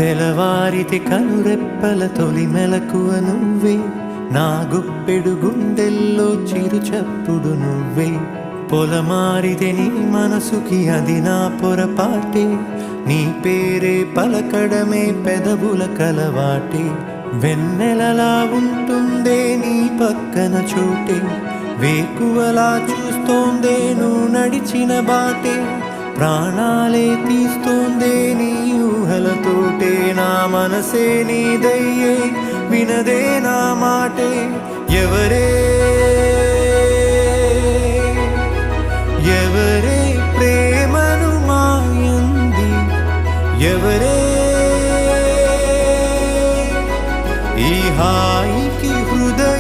తెలవారితే కనురెప్పల తొలి మెలకువ నువ్వే, నా గుప్పెడు గుండెల్లో చిరు చప్పుడు నువ్వే. పొలమారితే నీ మనసుకి అది నా పొరపాటే, నీ పేరే పలకడమే పెదవుల కలవాటే. వెన్నెలలా ఉంటుందే నీ పక్కన చోటే, వేకువలా చూస్తోందే నువ్వు నడిచిన బాటే. ప్రాణాలే తీస్తోందే నీ ఊహలతోటే, నా మనసే నీదయ్యే వినదే నా మాటే. ఎవరే ఎవరే ప్రేమను మాయంది, ఎవరే ఈ హాయికి హృదయ